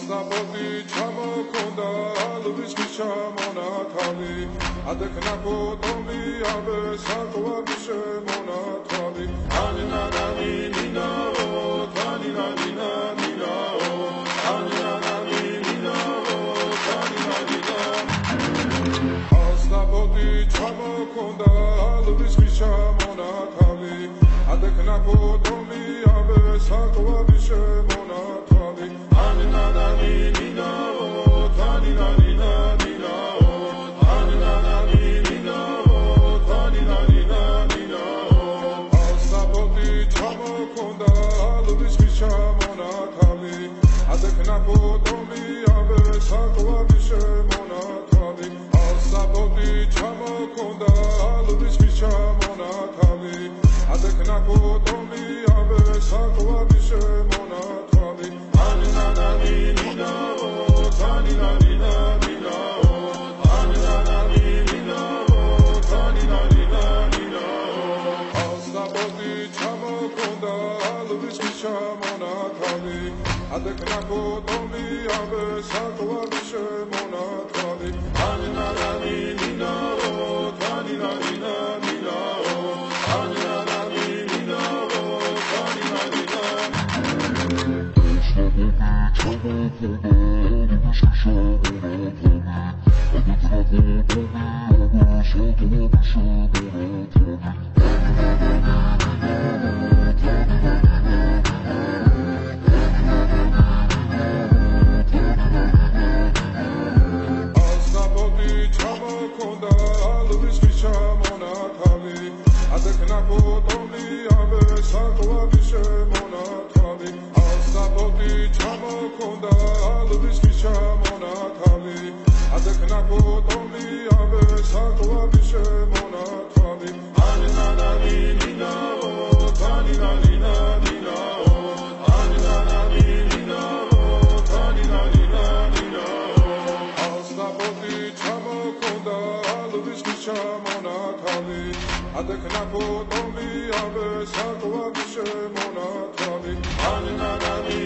ასაბოდი ჩამოქონდა ალვის ჩამონათალი ადექნა ბოტომი აბე საკვარი შემონათალი ანინანანი ნინაო თანინანინა ნინაო ანინანანი ნინაო თანინანინა ასაბოდი ჩამოქონდა ალვის ჩამონათალი ადექნა ბოტომი აბე საკვარი შემონათალი ანინანანი ნინაო თანინანინა ნინაო ანინანანი ნინაო თანინანინა ნინაო ასაბოდი ჩამოქონდა ალვის ჩამონათალი ადექნა ბოტომი აბე საკვარი შემონათალი ასაბოდი ჩამოქონდა ალვის ჩამონათალი ადექნა ბოტომი აბე საკვარი შემონათალი ანინანანი ნინაო თანინანინა ნინაო ანინანანი ნინაო თანინანინა ნინაო ასაბოდი ჩამოქონდა ალვის ჩამონათალი ადექნა ბოტომი აბე საკვარი შემონათალი ანინანანი ნინაო თანინანინა ნინაო ანინანანი ნინაო თანინანინა ასაბოდი ჩამოქონდა ალვის ჩამონათალი ადექნა ბოტომი აბე საკვარი შემონათალი ასაბოდი ჩამოქონდა ალვის ჩამონათალი ადექნა ბოტომი აბე საკვარი შემონათალი ანინანანი ნინაო თანინანინა ნინაო ანინანანი ნინაო თანინანინა ნინაო ასაბოდი ჩამოქონდა ალვის ჩამონათალი ადექნა ბოტომი აბე საკვარი შემონათალი ანინანანი